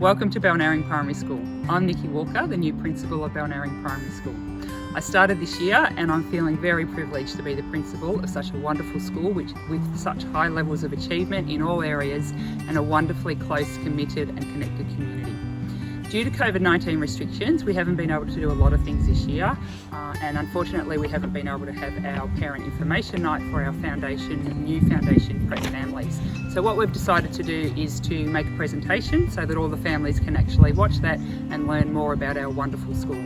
Welcome to Balnarring Primary School. I'm Nikki Walker, the new principal of Balnarring Primary School. I started this year and I'm feeling very privileged to be the principal of such a wonderful school with such high levels of achievement in all areas and a wonderfully close, committed and connected community. Due to COVID-19 restrictions, we haven't been able to do a lot of things this year and unfortunately we haven't been able to have our parent information night for our new foundation prep families. So what we've decided to do is to make a presentation so that all the families can actually watch that and learn more about our wonderful school.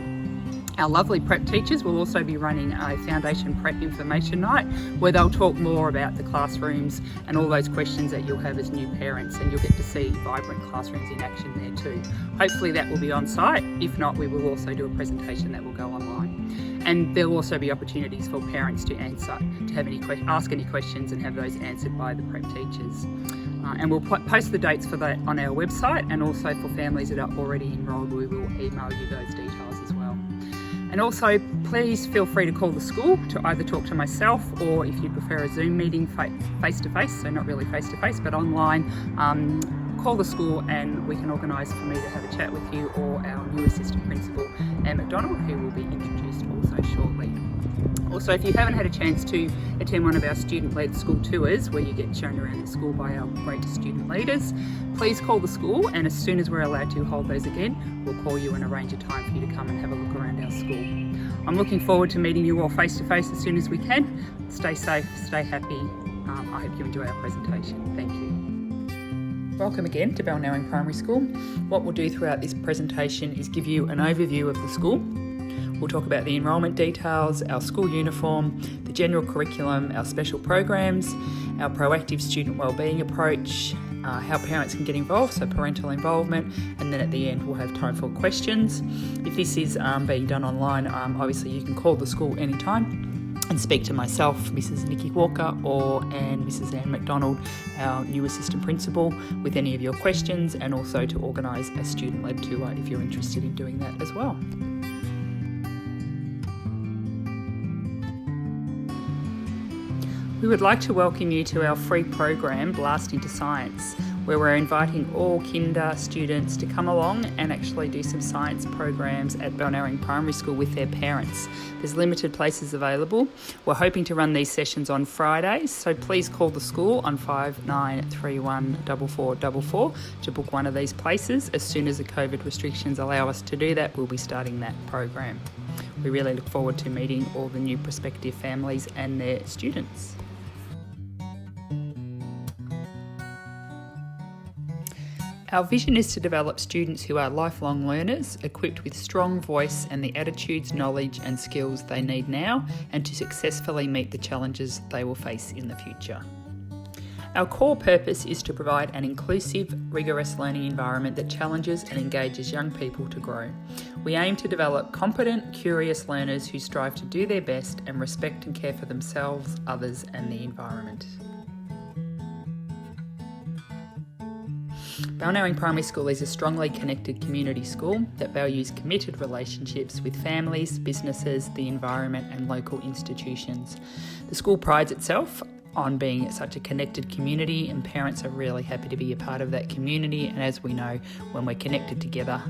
Our lovely prep teachers will also be running a foundation prep information night where they'll talk more about the classrooms and all those questions that you'll have as new parents, and you'll get to see vibrant classrooms in action there too. Hopefully that will be on site. If not, we will also do a presentation that will go online. And there'll also be opportunities for parents to answer, to have ask any questions and have those answered by the prep teachers. And we'll post the dates for that on our website, and also for families that are already enrolled, we will email you those details as well. And also, please feel free to call the school to either talk to myself, or if you prefer a Zoom meeting face-to-face, so not really face-to-face, but online, call the school and we can organise for me to have a chat with you, or our new assistant principal, Anne McDonald, who will be introduced also shortly. Also, if you haven't had a chance to attend one of our student-led school tours where you get shown around the school by our great student leaders, please call the school, and as soon as we're allowed to hold those again, we'll call you and arrange a time for you to come and have a look around our school. I'm looking forward to meeting you all face-to-face as soon as we can. Stay safe, stay happy. I hope you enjoy our presentation. Thank you. Welcome again to Balnarring Primary School. What we'll do throughout this presentation is give you an overview of the school. We'll talk about the enrolment details, our school uniform, the general curriculum, our special programs, our proactive student wellbeing approach, how parents can get involved, so parental involvement, and then at the end we'll have time for questions. If this is being done online, obviously you can call the school anytime and speak to myself, Mrs. Nikki Walker, and Mrs. Anne McDonald, our new assistant principal, with any of your questions, and also to organise a student-led tour if you're interested in doing that as well. We would like to welcome you to our free program, Blast into Science, where we're inviting all kinder students to come along and actually do some science programs at Balnarring Primary School with their parents. There's limited places available. We're hoping to run these sessions on Fridays, so please call the school on 5931 4444 to book one of these places. As soon as the COVID restrictions allow us to do that, we'll be starting that program. We really look forward to meeting all the new prospective families and their students. Our vision is to develop students who are lifelong learners, equipped with strong voice and the attitudes, knowledge and skills they need now, and to successfully meet the challenges they will face in the future. Our core purpose is to provide an inclusive, rigorous learning environment that challenges and engages young people to grow. We aim to develop competent, curious learners who strive to do their best and respect and care for themselves, others and the environment. Balnarring Primary School is a strongly connected community school that values committed relationships with families, businesses, the environment and local institutions. The school prides itself on being such a connected community, and parents are really happy to be a part of that community, and as we know, when we're connected together,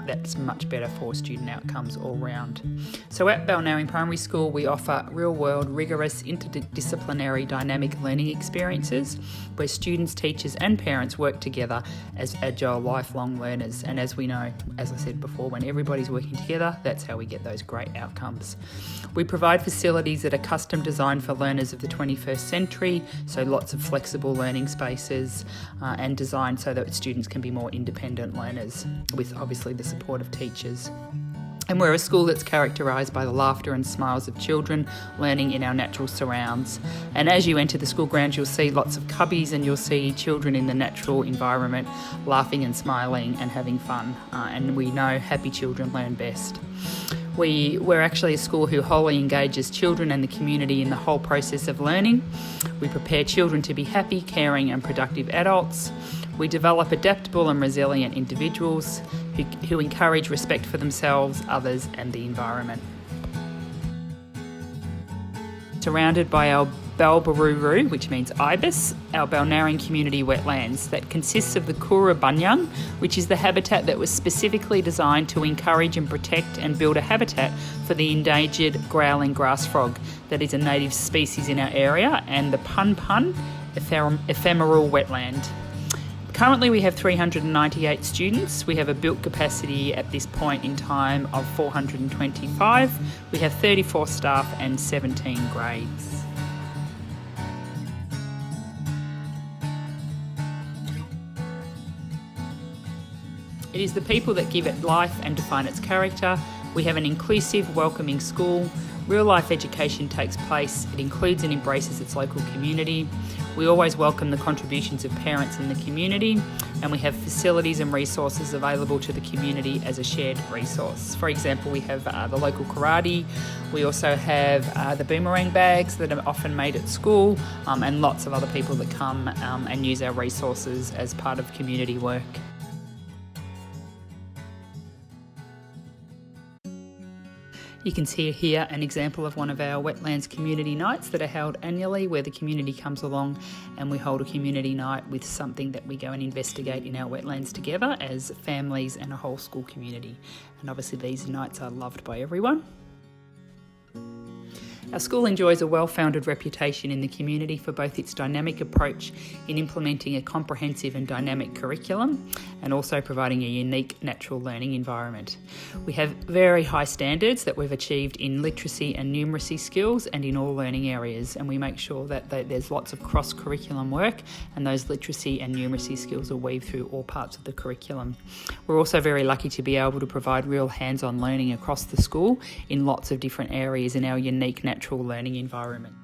that's much better for student outcomes all round. So at Balnarring Primary School, we offer real-world, rigorous, interdisciplinary, dynamic learning experiences where students, teachers and parents work together as agile, lifelong learners. And as we know, as I said before, when everybody's working together, that's how we get those great outcomes. We provide facilities that are custom designed for learners of the 21st century, so lots of flexible learning spaces and designed so that students can be more independent learners, with obviously the support of teachers. And we're a school that's characterised by the laughter and smiles of children learning in our natural surrounds. And as you enter the school grounds, you'll see lots of cubbies and you'll see children in the natural environment laughing and smiling and having fun. And we know happy children learn best. We're actually a school who wholly engages children and the community in the whole process of learning. We prepare children to be happy, caring and productive adults. We develop adaptable and resilient individuals who encourage respect for themselves, others and the environment. Surrounded by our Balnarring, which means ibis, our Balnarring community wetlands that consists of the Balnarring, which is the habitat that was specifically designed to encourage and protect and build a habitat for the endangered growling grass frog that is a native species in our area, and the Pun ephemeral wetland. Currently we have 398 students. We have a built capacity at this point in time of 425. We have 34 staff and 17 grades. It is the people that give it life and define its character. We have an inclusive, welcoming school. Real life education takes place. It includes and embraces its local community. We always welcome the contributions of parents in the community, and we have facilities and resources available to the community as a shared resource. For example, we have the local karate. We also have the boomerang bags that are often made at school, and lots of other people that come and use our resources as part of community work. You can see here an example of one of our wetlands community nights that are held annually, where the community comes along and we hold a community night with something that we go and investigate in our wetlands together as families and a whole school community. And obviously these nights are loved by everyone. Our school enjoys a well-founded reputation in the community for both its dynamic approach in implementing a comprehensive and dynamic curriculum and also providing a unique natural learning environment. We have very high standards that we've achieved in literacy and numeracy skills and in all learning areas, and we make sure that there's lots of cross-curriculum work and those literacy and numeracy skills are weaved through all parts of the curriculum. We're also very lucky to be able to provide real hands-on learning across the school in lots of different areas in our unique natural learning environment.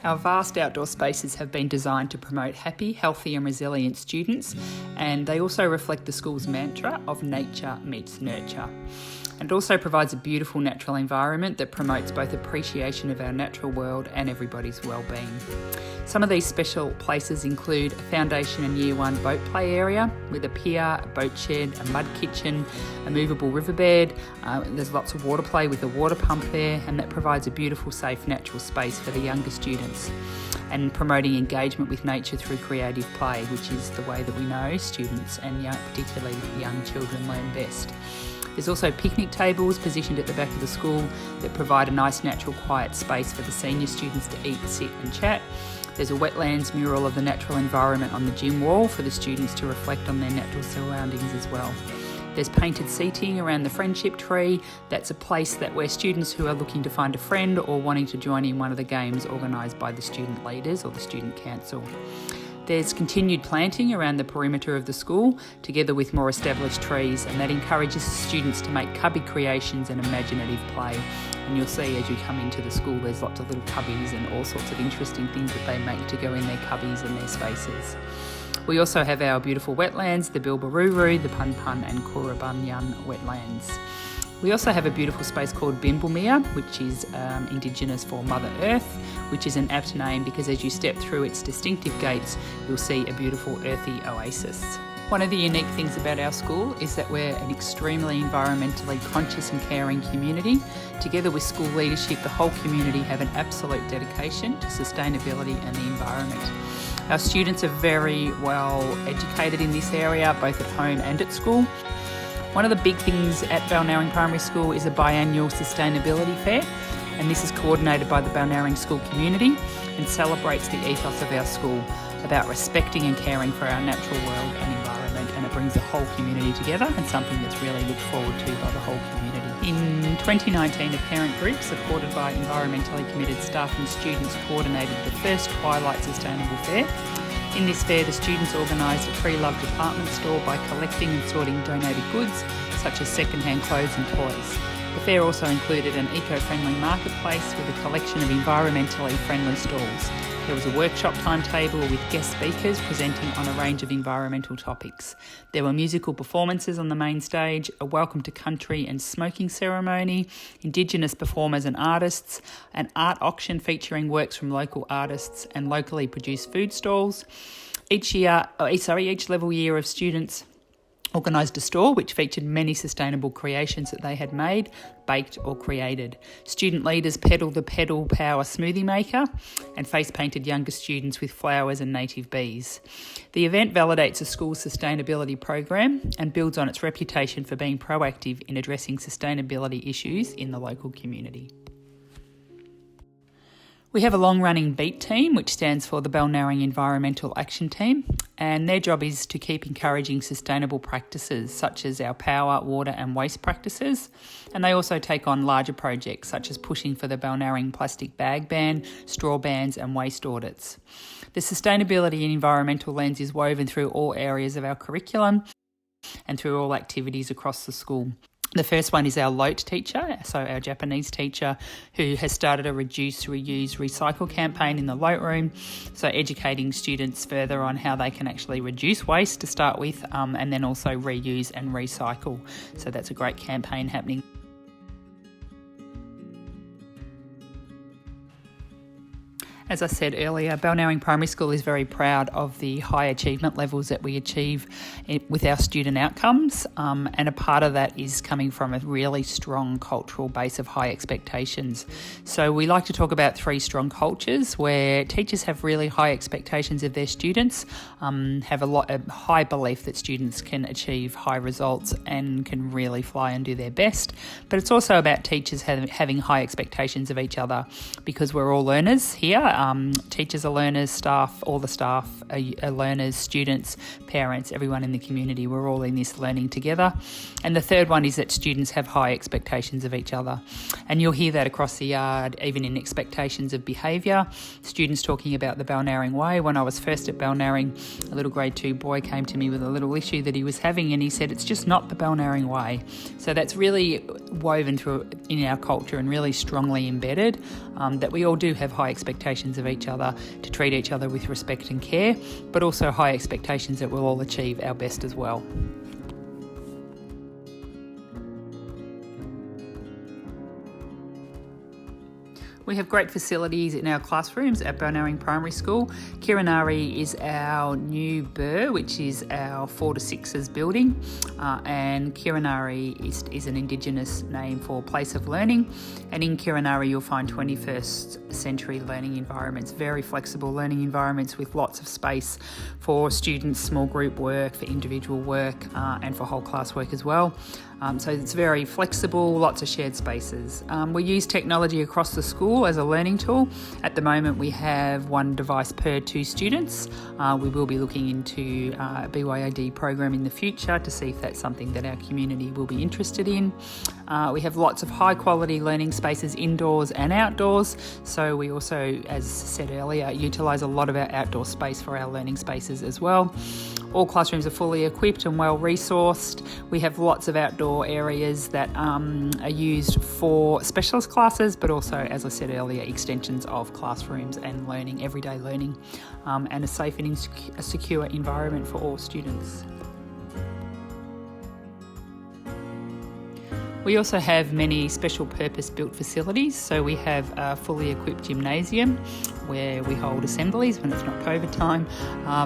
Our vast outdoor spaces have been designed to promote happy, healthy and resilient students, and they also reflect the school's mantra of nature meets nurture. And also provides a beautiful natural environment that promotes both appreciation of our natural world and everybody's well-being. Some of these special places include a foundation and year one boat play area with a pier, a boat shed, a mud kitchen, a movable riverbed. There's lots of water play with a water pump there, and that provides a beautiful, safe, natural space for the younger students. And promoting engagement with nature through creative play, which is the way that we know students and particularly young children learn best. There's also picnic tables positioned at the back of the school that provide a nice natural quiet space for the senior students to eat, sit and chat. There's a wetlands mural of the natural environment on the gym wall for the students to reflect on their natural surroundings as well. There's painted seating around the friendship tree. That's a place where students who are looking to find a friend or wanting to join in one of the games organised by the student leaders or the student council. There's continued planting around the perimeter of the school, together with more established trees, and that encourages students to make cubby creations and imaginative play. And you'll see as you come into the school, there's lots of little cubbies and all sorts of interesting things that they make to go in their cubbies and their spaces. We also have our beautiful wetlands, the Balnarring, the Pun and Balnarring wetlands. We also have a beautiful space called Balnarring, which is Indigenous for Mother Earth, which is an apt name because as you step through its distinctive gates, you'll see a beautiful earthy oasis. One of the unique things about our school is that we're an extremely environmentally conscious and caring community. Together with school leadership, the whole community have an absolute dedication to sustainability and the environment. Our students are very well educated in this area, both at home and at school. One of the big things at Balnarring Primary School is a biannual sustainability fair, and this is coordinated by the Balnarring school community and celebrates the ethos of our school about respecting and caring for our natural world and environment, and it brings the whole community together and something that's really looked forward to by the whole community. In 2019, a parent group supported by environmentally committed staff and students coordinated the first Twilight Sustainable Fair. In this fair, the students organised a Tree Love department store by collecting and sorting donated goods, such as second-hand clothes and toys. The fair also included an eco-friendly marketplace with a collection of environmentally friendly stalls. There was a workshop timetable with guest speakers presenting on a range of environmental topics. There were musical performances on the main stage, a welcome to country and smoking ceremony, Indigenous performers and artists, an art auction featuring works from local artists and locally produced food stalls. Each level year of students organised a store which featured many sustainable creations that they had made, baked or created. Student leaders pedalled the pedal power smoothie maker and face painted younger students with flowers and native bees. The event validates the school's sustainability program and builds on its reputation for being proactive in addressing sustainability issues in the local community. We have a long-running BEAT team, which stands for the Balnarring Environmental Action Team, and their job is to keep encouraging sustainable practices such as our power, water and waste practices. And they also take on larger projects such as pushing for the Balnarring plastic bag ban, straw bans and waste audits. The sustainability and environmental lens is woven through all areas of our curriculum and through all activities across the school. The first one is our LOTE teacher, so our Japanese teacher, who has started a reduce, reuse, recycle campaign in the LOTE room, so educating students further on how they can actually reduce waste to start with, and then also reuse and recycle. So that's a great campaign happening. As I said earlier, Balnarring Primary School is very proud of the high achievement levels that we achieve with our student outcomes, and a part of that is coming from a really strong cultural base of high expectations. So we like to talk about 3 strong cultures where teachers have really high expectations of their students, have a high belief that students can achieve high results and can really fly and do their best. But it's also about teachers having high expectations of each other, because we're all learners here. Teachers are learners, staff, all the staff are learners, students, parents, everyone in the community. We're all in this learning together. And the third one is that students have high expectations of each other. And you'll hear that across the yard, even in expectations of behaviour. Students talking about the Balnarring way. When I was first at Balnarring, a little grade 2 boy came to me with a little issue that he was having, and he said, it's just not the Balnarring way. So that's really woven through in our culture and really strongly embedded, that we all do have high expectations of each other, to treat each other with respect and care, but also high expectations that we'll all achieve our best as well. We have great facilities in our classrooms at Balnarring Primary School. Kiranari is our new burr, which is our 4 to 6s building, and Kiranari is an Indigenous name for place of learning. And in Kiranari you'll find 21st century learning environments, very flexible learning environments with lots of space for students, small group work, for individual work, and for whole class work as well. So it's very flexible, lots of shared spaces. We use technology across the school as a learning tool. At the moment we have 1 device per 2 students. We will be looking into a BYOD program in the future to see if that's something that our community will be interested in. We have lots of high quality learning spaces indoors and outdoors. So we also, as said earlier, utilise a lot of our outdoor space for our learning spaces as well. All classrooms are fully equipped and well resourced. We have lots of outdoor areas that are used for specialist classes, but also, as I said earlier, extensions of classrooms and learning, everyday learning, and a safe and a secure environment for all students. We also have many special purpose built facilities. So we have a fully equipped gymnasium where we hold assemblies when it's not COVID time,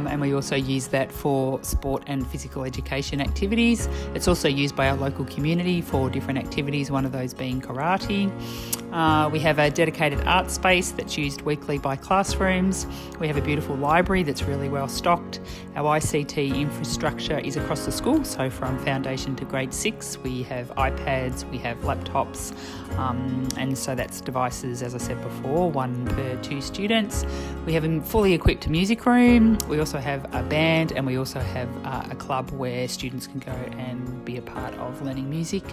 and we also use that for sport and physical education activities. It's also used by our local community for different activities, one of those being karate. We have a dedicated art space that's used weekly by classrooms. We have a beautiful library that's really well stocked. Our ICT infrastructure is across the school, so from foundation to grade 6 we have iPads, we have laptops, and so that's devices, as I said before, 1 per 2 students. We have a fully equipped music room. We also have a band, and we also have a club where students can go and be a part of learning music.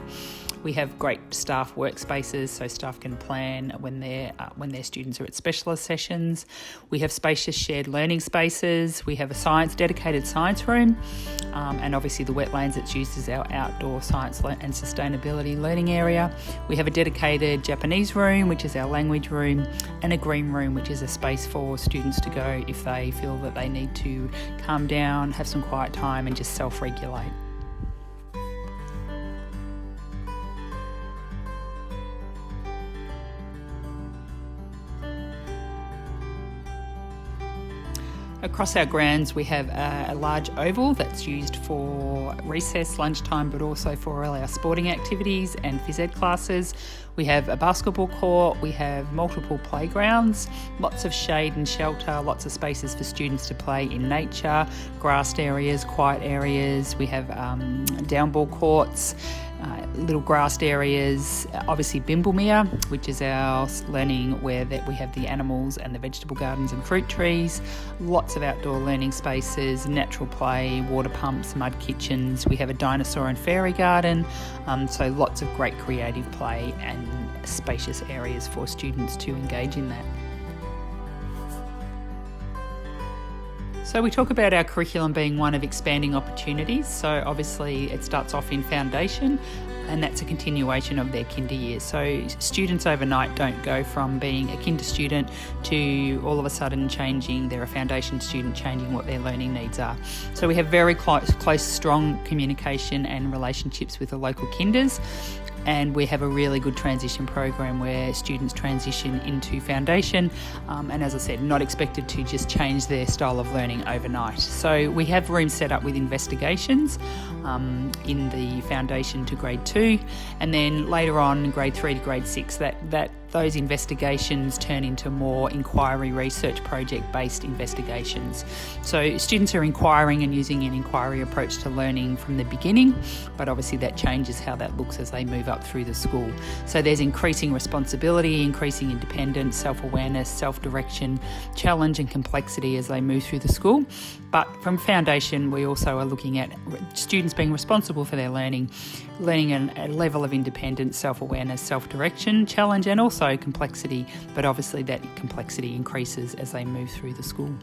We have great staff workspaces, so staff can plan when their students are at specialist sessions. We have spacious shared learning spaces. We have a dedicated science room, and obviously the wetlands that's used as our outdoor science and sustainability learning area. We have a dedicated Japanese room, which is our language room, and a green room, which is a space for students to go if they feel that they need to calm down, have some quiet time and just self-regulate. Across our grounds we have a large oval that's used for recess, lunchtime, but also for all our sporting activities and phys ed classes. We have a basketball court, we have multiple playgrounds, lots of shade and shelter, lots of spaces for students to play in nature, grassed areas, quiet areas. We have downball courts, little grassed areas, obviously Bimblemere, which is our learning where we have the animals and the vegetable gardens and fruit trees, lots of outdoor learning spaces, natural play, water pumps, mud kitchens. We have a dinosaur and fairy garden, so lots of great creative play and spacious areas for students to engage in that. So we talk about our curriculum being one of expanding opportunities. So obviously it starts off in foundation, and that's a continuation of their kinder years. So students overnight don't go from being a kinder student to all of a sudden changing, they're a foundation student, changing what their learning needs are. So we have very close, strong communication and relationships with the local kinders. And we have a really good transition program where students transition into foundation, and as I said, not expected to just change their style of learning overnight. So we have rooms set up with investigations in the foundation to grade 2, and then later on grade 3 to grade 6, those investigations turn into more inquiry research project based investigations. So students are inquiring and using an inquiry approach to learning from the beginning, but obviously that changes how that looks as they move up through the school. So there's increasing responsibility, increasing independence, self-awareness, self-direction, challenge and complexity as they move through the school. But from foundation, we also are looking at students being responsible for their learning a level of independence, self-awareness, self-direction, challenge and also complexity, but obviously that complexity increases as they move through the school.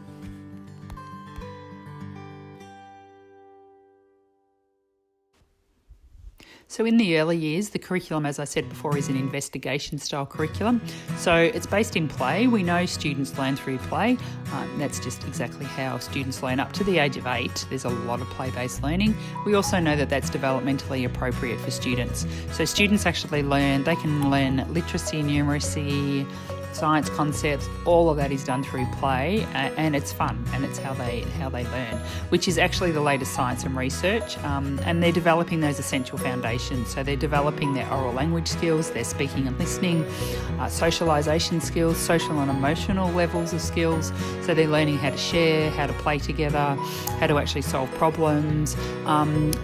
So in the early years, the curriculum, as I said before, is an investigation style curriculum. So it's based in play. We know students learn through play. That's just exactly how students learn up to the age of 8. There's a lot of play-based learning. We also know that that's developmentally appropriate for students. So students actually they can learn literacy, numeracy, science concepts, all of that is done through play, and it's fun, and it's how they learn, which is actually the latest science and research, and they're developing those essential foundations. So they're developing their oral language skills, their speaking and listening, socialisation skills, social and emotional levels of skills. So they're learning how to share, how to play together, how to actually solve problems,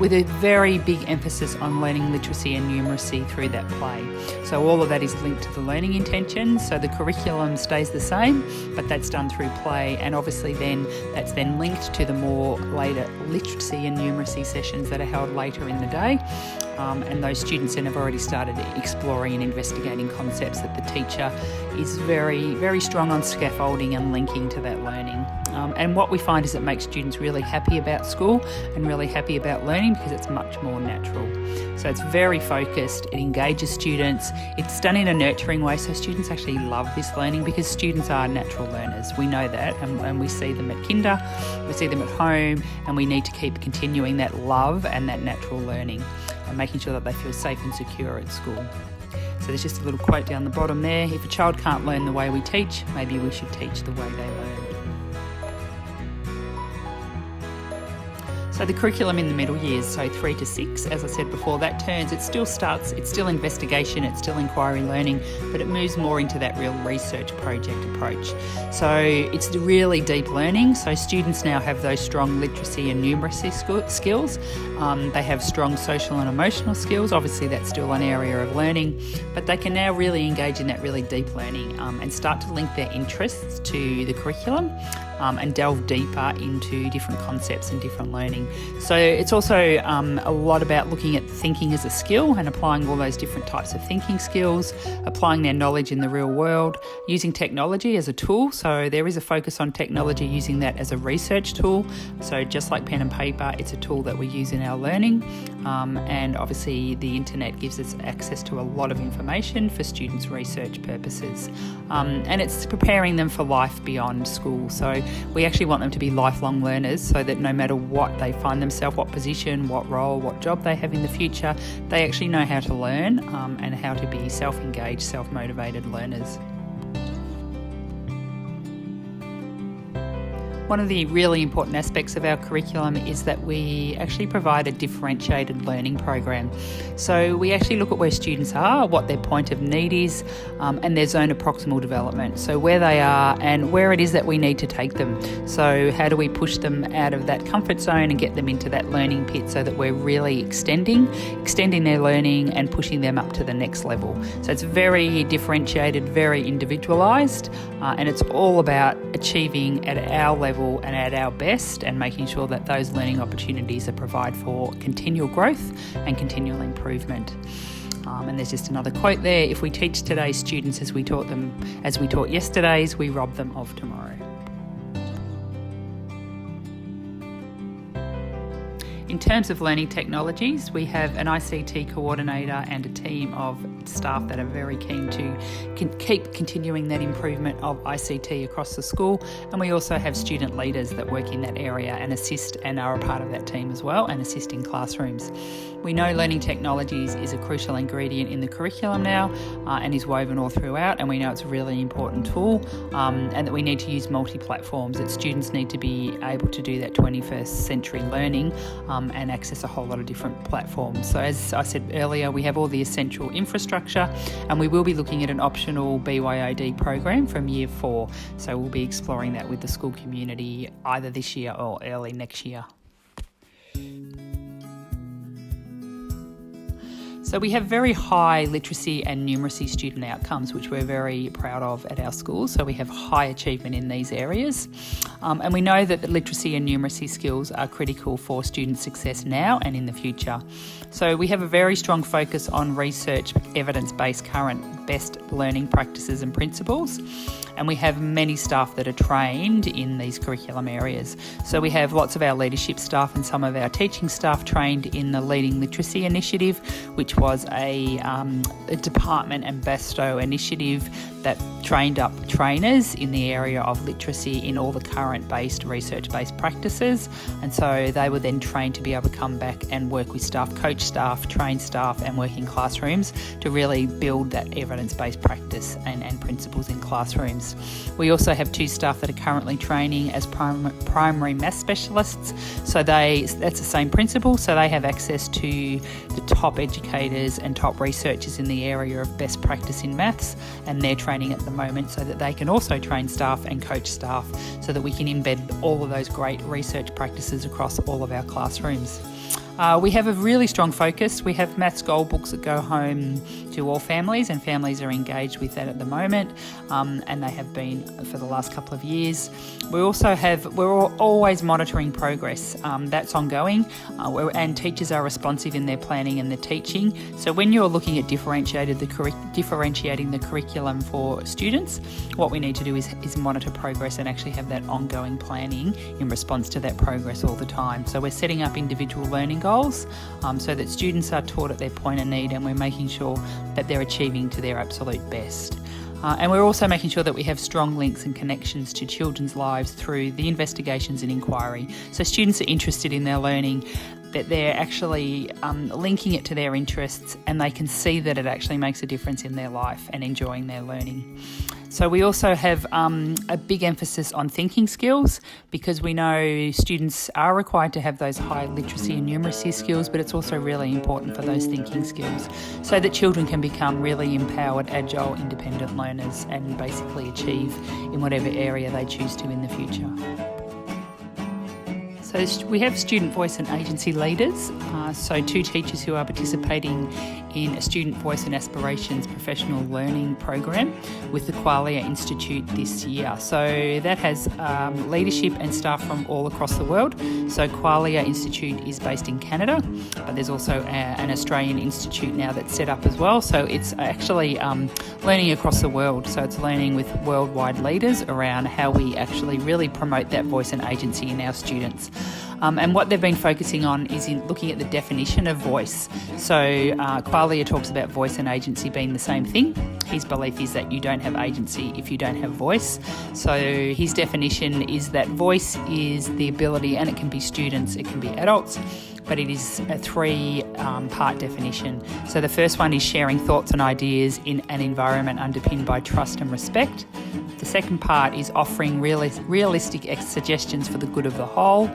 with a very big emphasis on learning literacy and numeracy through that play. So all of that is linked to the learning intentions. So the curriculum stays the same, but that's done through play, and obviously that's then linked to the more later literacy and numeracy sessions that are held later in the day, and those students then have already started exploring and investigating concepts that the teacher is very, very strong on scaffolding and linking to that learning. And what we find is it makes students really happy about school and really happy about learning because it's much more natural. So it's very focused, it engages students, it's done in a nurturing way, so students actually love this learning because students are natural learners. We know that, and we see them at kinder, we see them at home, and we need to keep continuing that love and that natural learning and making sure that they feel safe and secure at school. So there's just a little quote down the bottom there: if a child can't learn the way we teach, maybe we should teach the way they learn. So the curriculum in the middle years, so 3 to 6, as I said before, it's still investigation, it's still inquiry learning, but it moves more into that real research project approach. So it's the really deep learning. So students now have those strong literacy and numeracy skills. They have strong social and emotional skills. Obviously that's still an area of learning, but they can now really engage in that really deep learning and start to link their interests to the curriculum. And delve deeper into different concepts and different learning. So it's also a lot about looking at thinking as a skill and applying all those different types of thinking skills, applying their knowledge in the real world, using technology as a tool. So there is a focus on technology, using that as a research tool. So just like pen and paper, it's a tool that we use in our learning. And obviously the internet gives us access to a lot of information for students' research purposes. And it's preparing them for life beyond school. So we actually want them to be lifelong learners, so that no matter what they find themselves, what position, what role, what job they have in the future, they actually know how to learn and how to be self-engaged, self-motivated learners. One of the really important aspects of our curriculum is that we actually provide a differentiated learning program. So we actually look at where students are, what their point of need is, and their zone of proximal development. So where they are and where it is that we need to take them. So how do we push them out of that comfort zone and get them into that learning pit so that we're really extending their learning and pushing them up to the next level. So it's very differentiated, very individualised, and it's all about achieving at our level and at our best and making sure that those learning opportunities are provided for continual growth and continual improvement. And there's just another quote there: if we teach today's students as we taught yesterday's, we rob them of tomorrow. In terms of learning technologies, we have an ICT coordinator and a team of staff that are very keen to keep continuing that improvement of ICT across the school, and we also have student leaders that work in that area and assist and are a part of that team as well and assist in classrooms. We know learning technologies is a crucial ingredient in the curriculum now and is woven all throughout, and we know it's a really important tool and that we need to use multi-platforms, that students need to be able to do that 21st century learning and access a whole lot of different platforms. So as I said earlier, we have all the essential infrastructure, and we will be looking at an optional BYOD program from year 4. So we'll be exploring that with the school community either this year or early next year. So we have very high literacy and numeracy student outcomes, which we're very proud of at our schools. So we have high achievement in these areas. And we know that the literacy and numeracy skills are critical for student success now and in the future. So we have a very strong focus on research, evidence-based current best learning practices and principles. And we have many staff that are trained in these curriculum areas. So we have lots of our leadership staff and some of our teaching staff trained in the Leading Literacy Initiative, which was a department and bestow initiative that trained up trainers in the area of literacy in all the current-based, research-based practices. And so they were then trained to be able to come back and work with staff, coach staff, train staff, and work in classrooms to really build that evidence-based practice and principles in classrooms. We also have 2 staff that are currently training as primary maths specialists. So that's the same principle. So they have access to the top educators and top researchers in the area of best practice in maths, and they're training at the moment so that they can also train staff and coach staff so that we can embed all of those great research practices across all of our classrooms. We have a really strong focus. We have maths goal books that go home to all families, and families are engaged with that at the moment, and they have been for the last couple of years. We're always monitoring progress. That's ongoing, and teachers are responsive in their planning and their teaching. So when you're looking at differentiating the curriculum for students, what we need to do is monitor progress and actually have that ongoing planning in response to that progress all the time. So we're setting up individual learning goals so that students are taught at their point of need, and we're making sure that they're achieving to their absolute best. And we're also making sure that we have strong links and connections to children's lives through the investigations and inquiry. So students are interested in their learning, that they're actually linking it to their interests, and they can see that it actually makes a difference in their life and enjoying their learning. So we also have a big emphasis on thinking skills, because we know students are required to have those high literacy and numeracy skills, but it's also really important for those thinking skills so that children can become really empowered, agile, independent learners and basically achieve in whatever area they choose to in the future. So we have student voice and agency leaders, so 2 teachers who are participating in a Student Voice and Aspirations professional learning program with the Qualia Institute this year. So that has leadership and staff from all across the world. So Qualia Institute is based in Canada, but there's also an Australian institute now that's set up as well. So it's actually learning across the world. So it's learning with worldwide leaders around how we actually really promote that voice and agency in our students. And what they've been focusing on is in looking at the definition of voice. So Qualia talks about voice and agency being the same thing. His belief is that you don't have agency if you don't have voice. So his definition is that voice is the ability, and it can be students, it can be adults, but it is a 3-part definition. So the first one is sharing thoughts and ideas in an environment underpinned by trust and respect. The second part is offering realistic suggestions for the good of the whole.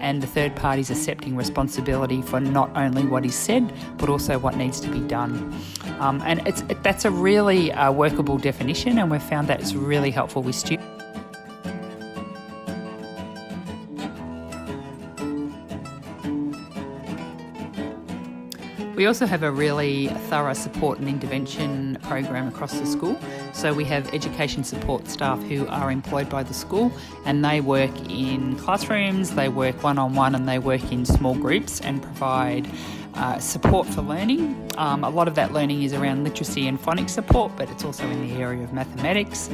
And the third part is accepting responsibility for not only what is said, but also what needs to be done. And that's a really workable definition, and we've found that it's really helpful with students. We also have a really thorough support and intervention program across the school. So we have education support staff who are employed by the school, and they work in classrooms, they work one-on-one, and they work in small groups and provide support for learning. A lot of that learning is around literacy and phonics support, but it's also in the area of mathematics.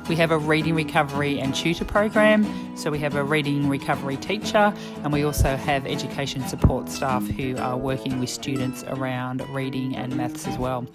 We have a reading recovery and tutor program. So we have a reading recovery teacher, and we also have education support staff who are working with students around reading and maths as well.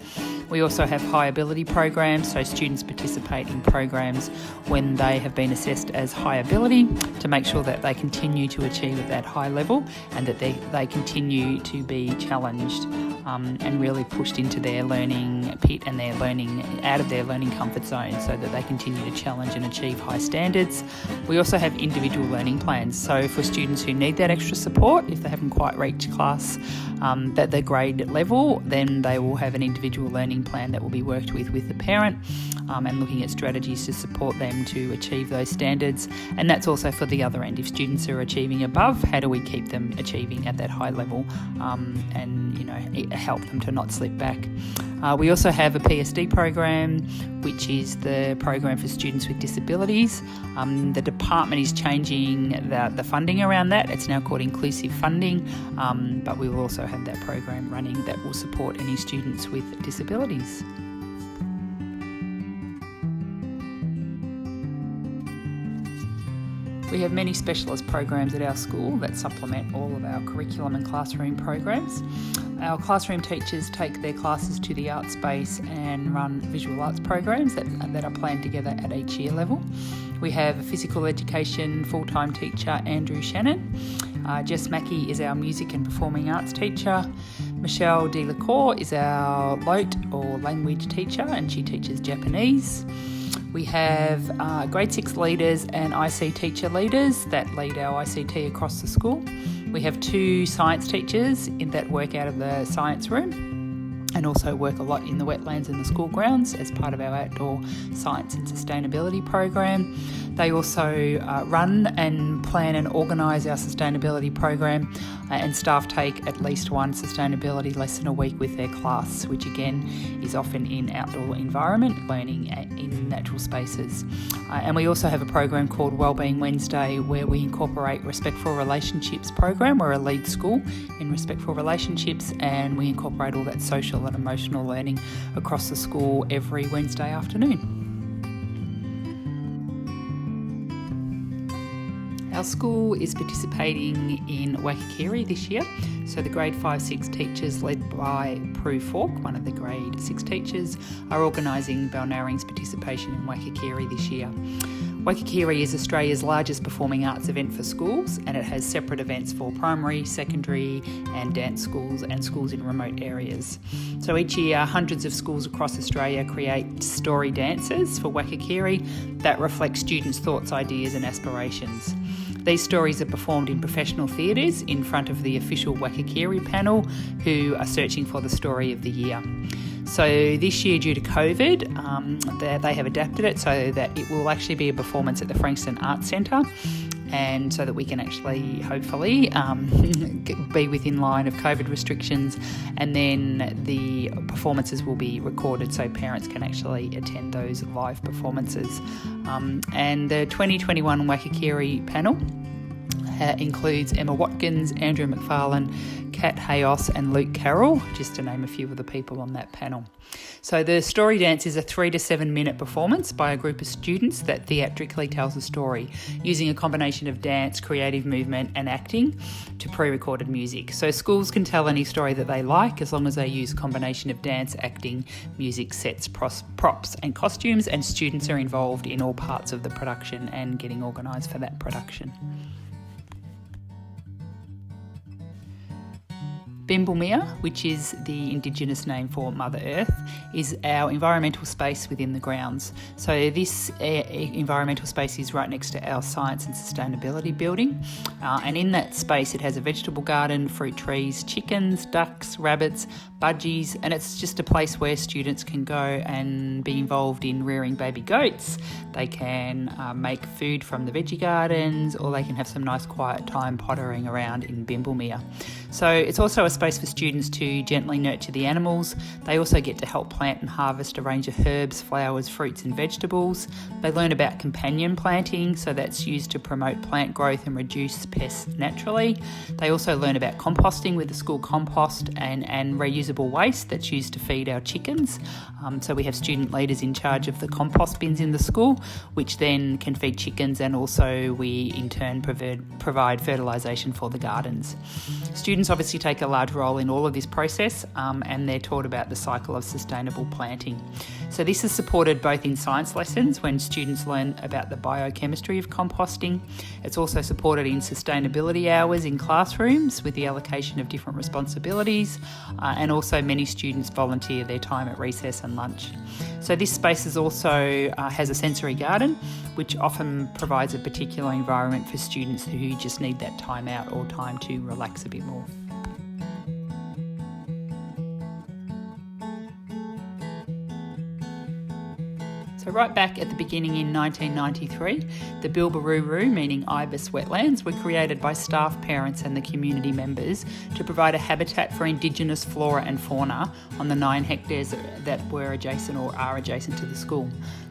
We also have high ability programs, so students participate in programs when they have been assessed as high ability to make sure that they continue to achieve at that high level and that they continue to be challenged and really pushed into their learning pit and their learning out of their learning comfort zone so that they continue to challenge and achieve high standards. We also have individual learning plans, so for students who need that extra support, if they haven't quite reached class at the grade level, then they will have an individual learning plan that will be worked with the parent and looking at strategies to support them to achieve those standards. And that's also for the other end. If students are achieving above, how do we keep them achieving at that high level and help them to not slip back? We also have a PSD program, which is the program for students with disabilities. The department is changing the funding around that. It's now called inclusive funding, but we will also have that program running that will support any students with disabilities. We have many specialist programs at our school that supplement all of our curriculum and classroom programs. Our classroom teachers take their classes to the art space and run visual arts programs that are planned together at each year level. We have a physical education full-time teacher, Andrew Shannon. Jess Mackey is our music and performing arts teacher. Michelle Delacour is our LOTE or language teacher, and she teaches Japanese. We have grade 6 leaders and IC teacher leaders that lead our ICT across the school. We have 2 science teachers that work out of the science room and also work a lot in the wetlands and the school grounds as part of our outdoor science and sustainability program. They also run and plan and organise our sustainability program, and staff take at least one sustainability lesson a week with their class, which again is often in outdoor environment, learning in natural spaces. And we also have a program called Wellbeing Wednesday where we incorporate Respectful Relationships program. We're a lead school in Respectful Relationships, and we incorporate all that social and emotional learning across the school every Wednesday afternoon. Our school is participating in Wakakiri this year. So the grade 5-6 teachers led by Prue Falk, one of the grade 6 teachers, are organising Balnarring's participation in Wakakiri this year. Wakakiri is Australia's largest performing arts event for schools, and it has separate events for primary, secondary and dance schools and schools in remote areas. So each year hundreds of schools across Australia create story dances for Wakakiri that reflect students' thoughts, ideas and aspirations. These stories are performed in professional theatres in front of the official Wakakiri panel, who are searching for the story of the year. So this year, due to COVID, they have adapted it so that it will actually be a performance at the Frankston Arts Centre, and so that we can actually, hopefully, be within line of COVID restrictions, and then the performances will be recorded so parents can actually attend those live performances. And the 2021 Wakakiri panel includes Emma Watkins, Andrew McFarlane, Kat Hayos and Luke Carroll, just to name a few of the people on that panel. So the story dance is a 3 to 7 minute performance by a group of students that theatrically tells a story using a combination of dance, creative movement and acting to pre-recorded music. So schools can tell any story that they like as long as they use a combination of dance, acting, music, sets, props and costumes, and students are involved in all parts of the production and getting organised for that production. Bimbulmia, which is the Indigenous name for Mother Earth, is our environmental space within the grounds. So this environmental space is right next to our Science and Sustainability building. And in that space it has a vegetable garden, fruit trees, chickens, ducks, rabbits, budgies, and it's just a place where students can go and be involved in rearing baby goats. They can make food from the veggie gardens, or they can have some nice quiet time pottering around in Bimbulmia. So it's also a space for students to gently nurture the animals. They also get to help plant and harvest a range of herbs, flowers, fruits and vegetables. They learn about companion planting, so that's used to promote plant growth and reduce pests naturally. They also learn about composting with the school compost and reusable waste that's used to feed our chickens. So we have student leaders in charge of the compost bins in the school, which then can feed chickens, and also we in turn provide fertilisation for the gardens. Students obviously take a large role in all of this process, and they're taught about the cycle of sustainable planting. So this is supported both in science lessons when students learn about the biochemistry of composting. It's also supported in sustainability hours in classrooms with the allocation of different responsibilities, and also many students volunteer their time at recess and lunch. So this space is also has a sensory garden, which often provides a particular environment for students who just need that time out or time to relax a bit more. So right back at the beginning in 1993, the Bilbaruru, meaning ibis wetlands, were created by staff, parents and the community members to provide a habitat for Indigenous flora and fauna on the 9 hectares that were adjacent or are adjacent to the school.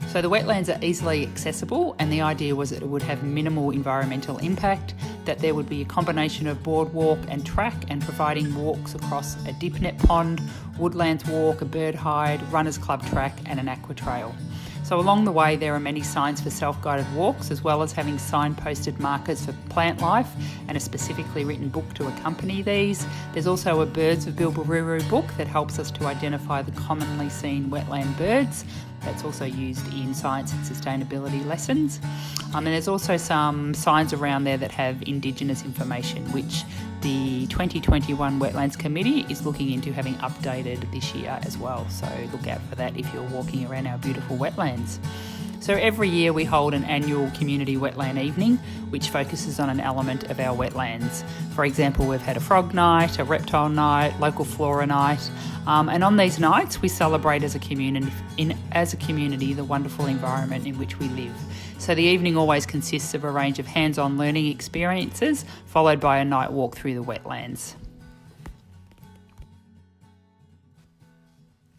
So the wetlands are easily accessible, and the idea was that it would have minimal environmental impact, that there would be a combination of boardwalk and track, and providing walks across a dipnet pond, woodlands walk, a bird hide, runners club track and an aqua trail. So along the way there are many signs for self-guided walks, as well as having signposted markers for plant life and a specifically written book to accompany these. There's also a Birds of Bilbaruru book that helps us to identify the commonly seen wetland birds. That's also used in science and sustainability lessons. And there's also some signs around there that have Indigenous information, which the 2021 Wetlands Committee is looking into having updated this year as well. So look out for that if you're walking around our beautiful wetlands. So every year we hold an annual community wetland evening, which focuses on an element of our wetlands. For example, we've had a frog night, a reptile night, local flora night, and on these nights we celebrate as a community the wonderful environment in which we live. So the evening always consists of a range of hands-on learning experiences, followed by a night walk through the wetlands.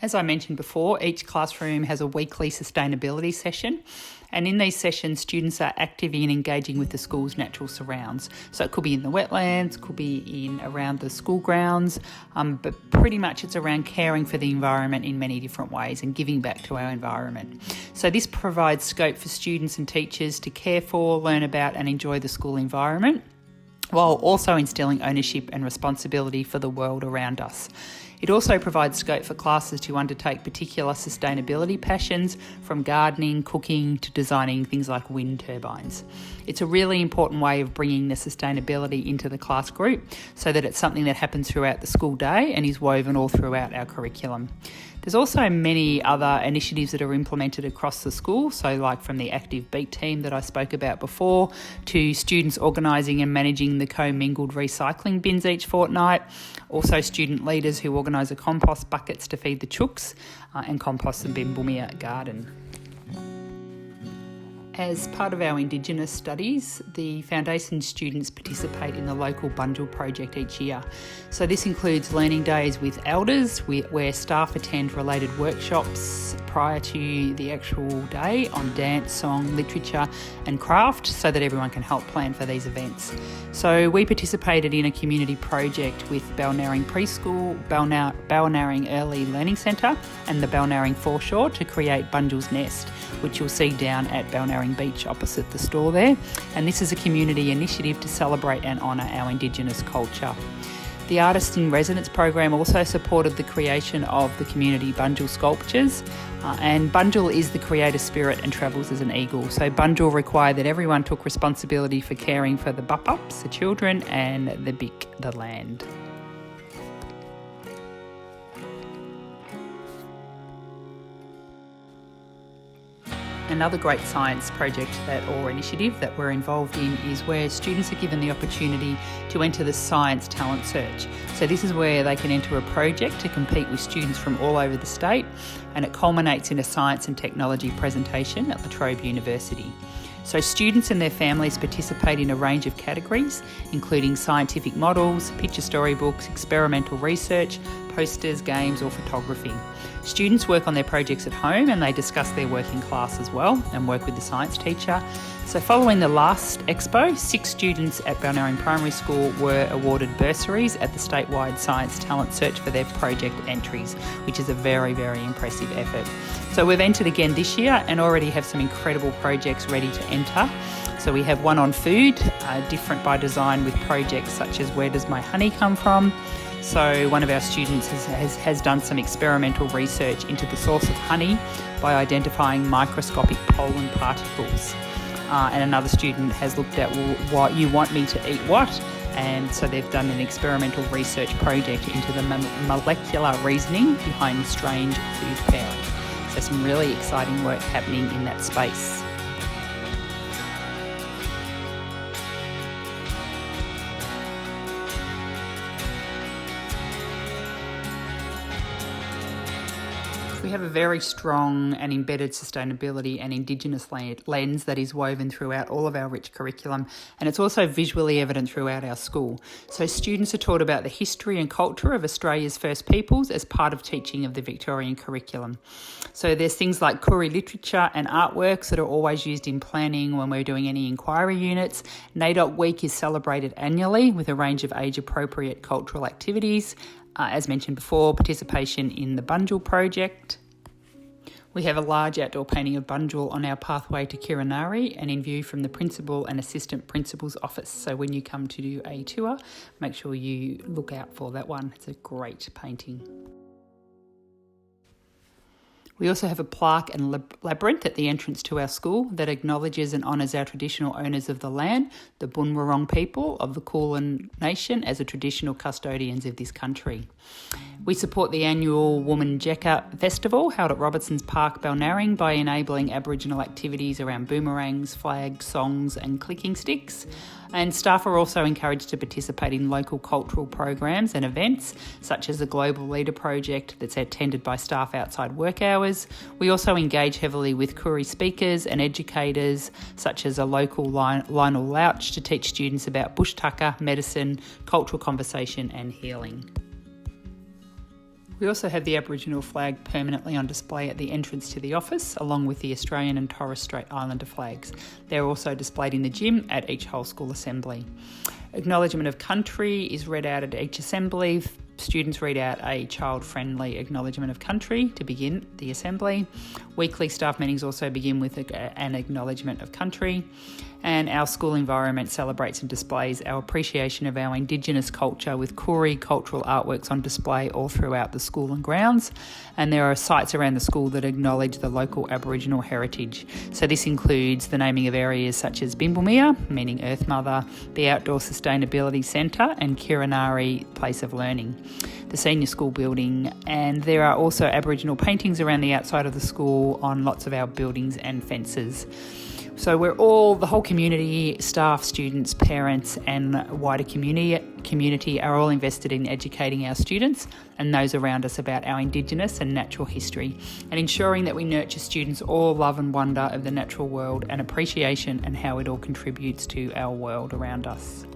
As I mentioned before, each classroom has a weekly sustainability session, and in these sessions students are active in engaging with the school's natural surrounds. So it could be in the wetlands, could be in around the school grounds, but pretty much it's around caring for the environment in many different ways and giving back to our environment. So this provides scope for students and teachers to care for, learn about and enjoy the school environment, while also instilling ownership and responsibility for the world around us. It also provides scope for classes to undertake particular sustainability passions, from gardening, cooking to designing things like wind turbines. It's a really important way of bringing the sustainability into the class group so that it's something that happens throughout the school day and is woven all throughout our curriculum. There's also many other initiatives that are implemented across the school, so like from the active beat team that I spoke about before, to students organising and managing the commingled recycling bins each fortnight, also student leaders who organise a compost buckets to feed the chooks and compost the Bimbulmia garden. As part of our Indigenous studies, the foundation students participate in the local Bunjil project each year. So this includes learning days with elders, where staff attend related workshops prior to the actual day on dance, song, literature and craft, so that everyone can help plan for these events. So we participated in a community project with Balnarring Preschool, Balnarring Early Learning Centre and the Balnarring Foreshore to create Bunjil's Nest, which you'll see down at Balnarring Beach opposite the store there. And this is a community initiative to celebrate and honour our Indigenous culture. The Artist in Residence program also supported the creation of the community Bunjil sculptures, and Bunjil is the creator spirit and travels as an eagle. So Bunjil required that everyone took responsibility for caring for the bup-ups, the children, and the bik, the land. Another great science project or initiative that we're involved in is where students are given the opportunity to enter the Science Talent Search. So this is where they can enter a project to compete with students from all over the state, and it culminates in a science and technology presentation at La Trobe University. So students and their families participate in a range of categories, including scientific models, picture storybooks, experimental research, posters, games or photography. Students work on their projects at home and they discuss their work in class as well and work with the science teacher. So following the last expo, 6 students at Balnarring Primary School were awarded bursaries at the statewide Science Talent Search for their project entries, which is a very, very impressive effort. So we've entered again this year and already have some incredible projects ready to enter. So we have one on food, different by design, with projects such as where does my honey come from? So one of our students has done some experimental research into the source of honey by identifying microscopic pollen particles. And another student has looked at what you want me to eat what, and so they've done an experimental research project into the molecular reasoning behind strange food pairing. So some really exciting work happening in that space. We have a very strong and embedded sustainability and Indigenous lens that is woven throughout all of our rich curriculum, and it's also visually evident throughout our school. So students are taught about the history and culture of Australia's First Peoples as part of teaching of the Victorian curriculum. So there's things like Koori literature and artworks that are always used in planning when we're doing any inquiry units. NAIDOC Week is celebrated annually with a range of age-appropriate cultural activities. As mentioned before, participation in the Bunjil project. We have a large outdoor painting of Bunjil on our pathway to Kiranari and in view from the Principal and Assistant Principal's office. So when you come to do a tour, make sure you look out for that one. It's a great painting. We also have a plaque and labyrinth at the entrance to our school that acknowledges and honours our traditional owners of the land, the Bunwurrung people of the Kulin Nation, as the traditional custodians of this country. We support the annual Woman-Jekka Festival held at Robertson's Park, Balnarring, by enabling Aboriginal activities around boomerangs, flags, songs and clicking sticks. And staff are also encouraged to participate in local cultural programs and events, such as the Global Leader Project that's attended by staff outside work hours. We also engage heavily with Koori speakers and educators, such as a local Lionel Louch, to teach students about bush tucker, medicine, cultural conversation and healing. We also have the Aboriginal flag permanently on display at the entrance to the office, along with the Australian and Torres Strait Islander flags. They're also displayed in the gym at each whole school assembly. Acknowledgement of country is read out at each assembly. Students read out a child-friendly acknowledgement of country to begin the assembly. Weekly staff meetings also begin with an acknowledgement of country. And our school environment celebrates and displays our appreciation of our Indigenous culture with Koori cultural artworks on display all throughout the school and grounds. And there are sites around the school that acknowledge the local Aboriginal heritage. So this includes the naming of areas such as Bimbulmia, meaning Earth Mother, the Outdoor Sustainability Centre and Kiranari Place of Learning, the senior school building, and there are also Aboriginal paintings around the outside of the school on lots of our buildings and fences. So the whole community, staff, students, parents and wider community are all invested in educating our students and those around us about our Indigenous and natural history, and ensuring that we nurture students' all love and wonder of the natural world and appreciation and how it all contributes to our world around us.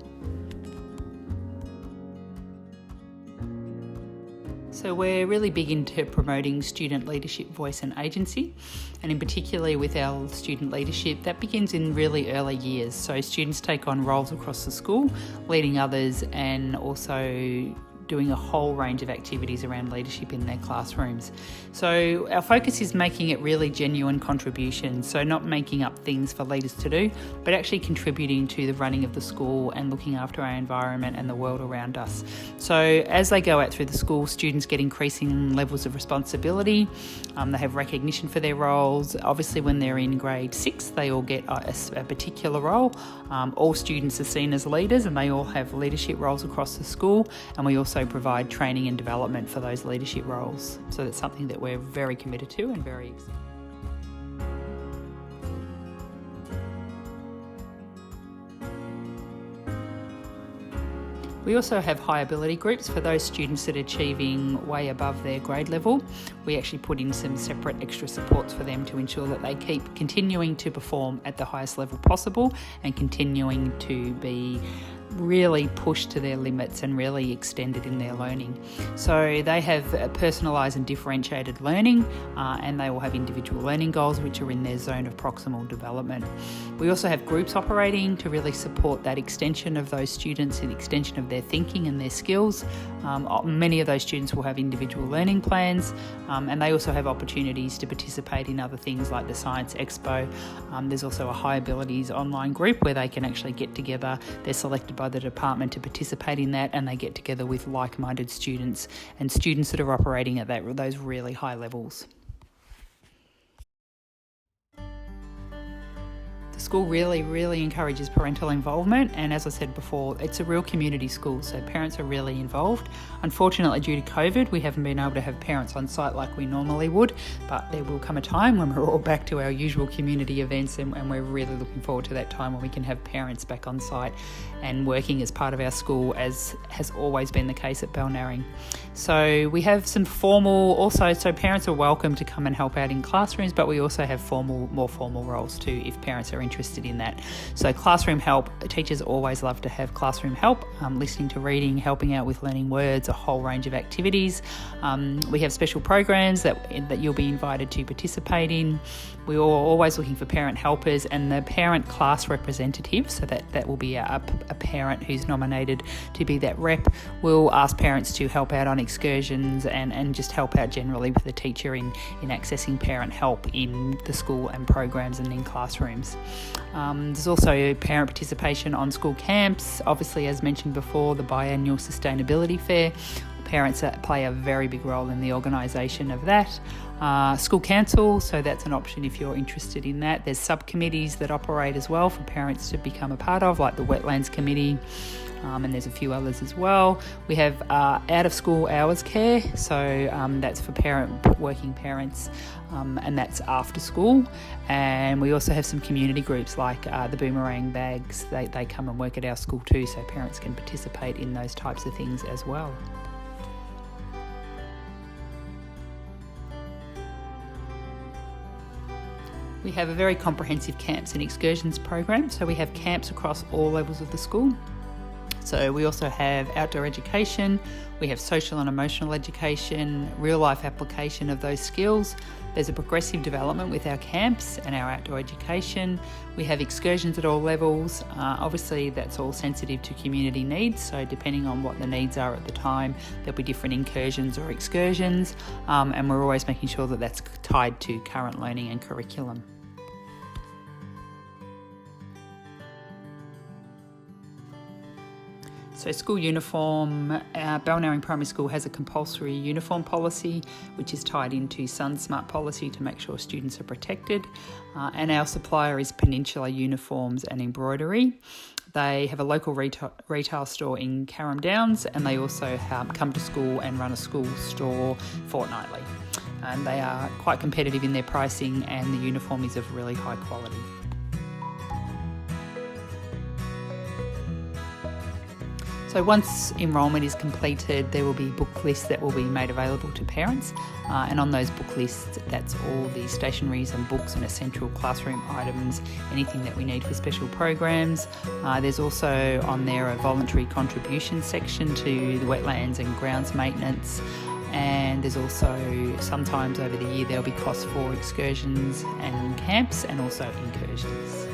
So we're really big into promoting student leadership, voice and agency, and in particular with our student leadership, that begins in really early years. So students take on roles across the school, leading others and also doing a whole range of activities around leadership in their classrooms. So our focus is making it really genuine contributions, so not making up things for leaders to do, but actually contributing to the running of the school and looking after our environment and the world around us. So as they go out through the school, students get increasing levels of responsibility. They have recognition for their roles. Obviously when they're in grade 6, they all get a particular role. All students are seen as leaders and they all have leadership roles across the school, and we also provide training and development for those leadership roles. So that's something that we're very committed to and very excited. We also have high ability groups for those students that are achieving way above their grade level. We actually put in some separate extra supports for them to ensure that they keep continuing to perform at the highest level possible and continuing to be really pushed to their limits and really extended in their learning. So they have personalised and differentiated learning, and they will have individual learning goals which are in their zone of proximal development. We also have groups operating to really support that extension of those students and extension of their thinking and their skills. Many of those students will have individual learning plans, and they also have opportunities to participate in other things like the Science Expo. There's also a high abilities online group where they can actually get together. They're selected by the department to participate in that, and they get together with like-minded students and students that are operating at those really high levels. The school really encourages parental involvement, and as I said before, it's a real community school, so parents are really involved. Unfortunately, due to COVID, we haven't been able to have parents on site like we normally would, but there will come a time when we're all back to our usual community events, and we're really looking forward to that time when we can have parents back on site and working as part of our school, as has always been the case at Balnarring. So we have some formal also, so parents are welcome to come and help out in classrooms, but we also have more formal roles too if parents are interested in that. So classroom help, teachers always love to have classroom help, listening to reading, helping out with learning words, a whole range of activities. We have special programs that you'll be invited to participate in. We're always looking for parent helpers and the parent class representative, so that will be a parent who's nominated to be that rep. We'll ask parents to help out on excursions and just help out generally with the teacher in accessing parent help in the school and programs and in classrooms. There's also parent participation on school camps. Obviously, as mentioned before, the biannual sustainability fair. Parents play a very big role in the organisation of that. School council, so that's an option if you're interested in that. There's subcommittees that operate as well for parents to become a part of, like the Wetlands Committee, and there's a few others as well. We have out of school hours care, so that's for working parents, and that's after school. And we also have some community groups like the Boomerang Bags. They come and work at our school too, so parents can participate in those types of things as well. We have a very comprehensive camps and excursions program, so we have camps across all levels of the school. So we also have outdoor education, we have social and emotional education, real life application of those skills. There's a progressive development with our camps and our outdoor education. We have excursions at all levels. Obviously that's all sensitive to community needs, so depending on what the needs are at the time, there'll be different incursions or excursions, and we're always making sure that that's tied to current learning and curriculum. So school uniform, Balnarring Primary School has a compulsory uniform policy which is tied into SunSmart policy to make sure students are protected, and our supplier is Peninsula Uniforms and Embroidery. They have a local retail store in Carrum Downs, and they also come to school and run a school store fortnightly. And they are quite competitive in their pricing, and the uniform is of really high quality. So once enrolment is completed, there will be book lists that will be made available to parents, and on those book lists, that's all the stationeries and books and essential classroom items, anything that we need for special programs. There's also on there a voluntary contribution section to the wetlands and grounds maintenance, and there's also sometimes over the year there'll be costs for excursions and camps and also incursions.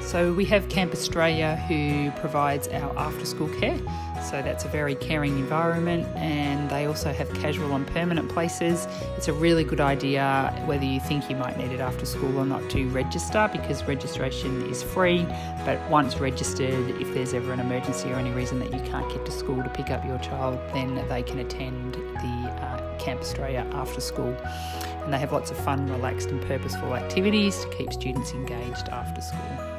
So we have Camp Australia, who provides our after school care. So that's a very caring environment, and they also have casual and permanent places. It's a really good idea, whether you think you might need it after school or not, to register, because registration is free. But once registered, if there's ever an emergency or any reason that you can't get to school to pick up your child, then they can attend the Camp Australia after school. And they have lots of fun, relaxed and purposeful activities to keep students engaged after school.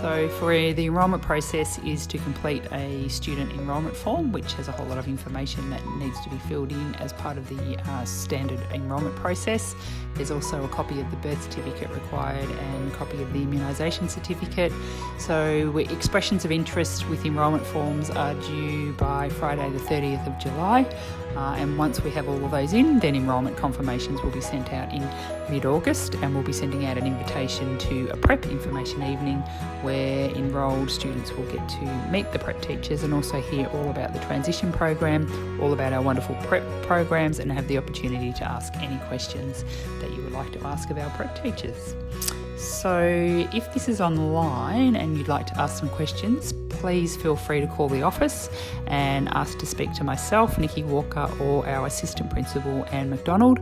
So for the enrolment process is to complete a student enrolment form, which has a whole lot of information that needs to be filled in as part of the standard enrolment process. There's also a copy of the birth certificate required and a copy of the immunisation certificate. So expressions of interest with enrolment forms are due by Friday the 30th of July. And once we have all of those in, then enrolment confirmations will be sent out in mid-August, and we'll be sending out an invitation to a prep information evening where enrolled students will get to meet the prep teachers and also hear all about the transition program, all about our wonderful prep programs, and have the opportunity to ask any questions that you would like to ask of our prep teachers. So if this is online and you'd like to ask some questions, please feel free to call the office and ask to speak to myself, Nikki Walker, or our assistant principal, Anne McDonald.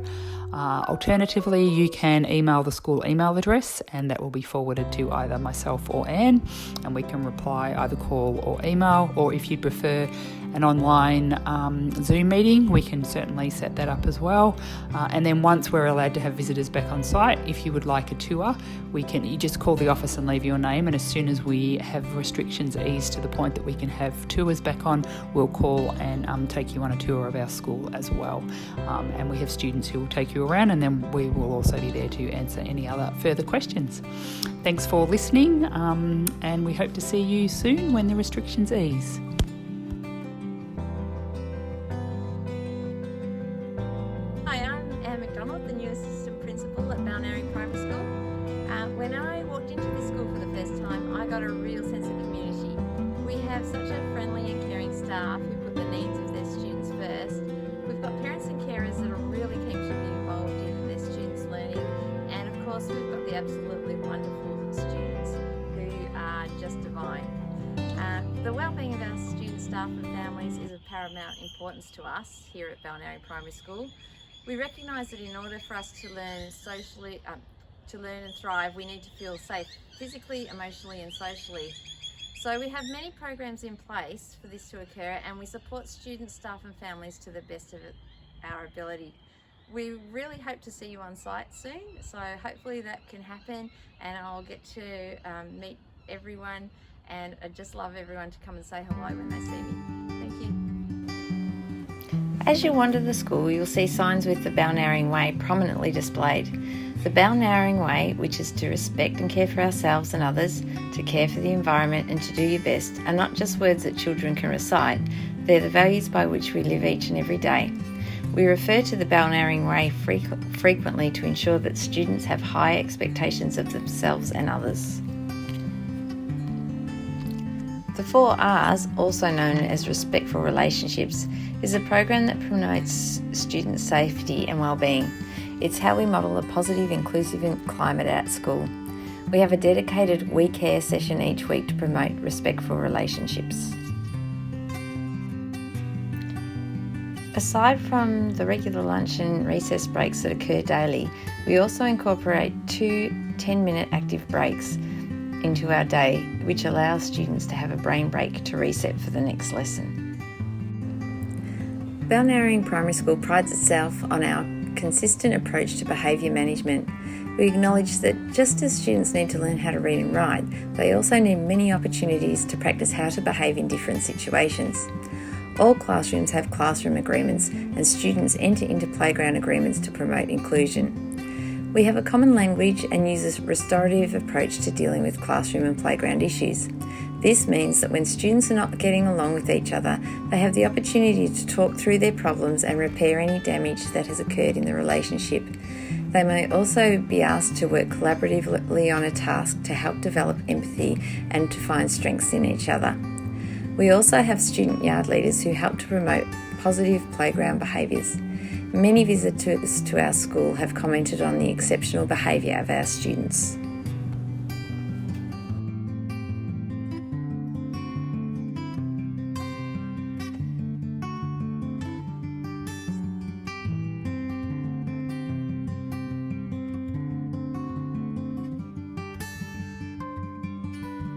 Alternatively, you can email the school email address and that will be forwarded to either myself or Anne, and we can reply either call or email, or if you'd prefer an online Zoom meeting, we can certainly set that up as well. And then once we're allowed to have visitors back on site, if you would like a tour, you just call the office and leave your name, and as soon as we have restrictions eased to the point that we can have tours back on, we'll call and take you on a tour of our school as well. And we have students who will take you around, and then we will also be there to answer any other further questions. Thanks for listening, and we hope to see you soon when the restrictions ease. Hi, I'm Anne McDonald, the new assistant principal at Balnarring Primary School. When I walked into this school for the first time, I got a real sense of community. We have such a friendly and caring staff who put the needs of their students first. We've got parents and carers that are really keen to be involved in their students' learning, and of course we've got the absolutely wonderful students who are just divine. The wellbeing of our students, staff and families is of paramount importance to us here at Balnarring Primary School. We recognise that in order for us to learn socially, to learn and thrive, we need to feel safe physically, emotionally and socially. So we have many programs in place for this to occur, and we support students, staff and families to the best of our ability. We really hope to see you on site soon, so hopefully that can happen, and I'll get to meet everyone, and I just love everyone to come and say hello when they see me. Thank you. As you wander the school, you'll see signs with the Balnarring Way prominently displayed. The Balnarring Way, which is to respect and care for ourselves and others, to care for the environment and to do your best, are not just words that children can recite, they're the values by which we live each and every day. We refer to the Balnarring Way frequently to ensure that students have high expectations of themselves and others. The 4 R's, also known as Respectful Relationships, is a program that promotes student safety and well-being. It's how we model a positive, inclusive climate at school. We have a dedicated We Care session each week to promote respectful relationships. Aside from the regular lunch and recess breaks that occur daily, we also incorporate 2 10-minute active breaks into our day, which allows students to have a brain break to reset for the next lesson. Balnarring Primary School prides itself on our consistent approach to behaviour management. We acknowledge that just as students need to learn how to read and write, they also need many opportunities to practice how to behave in different situations. All classrooms have classroom agreements, and students enter into playground agreements to promote inclusion. We have a common language and use a restorative approach to dealing with classroom and playground issues. This means that when students are not getting along with each other, they have the opportunity to talk through their problems and repair any damage that has occurred in the relationship. They may also be asked to work collaboratively on a task to help develop empathy and to find strengths in each other. We also have student yard leaders who help to promote positive playground behaviours. Many visitors to our school have commented on the exceptional behaviour of our students.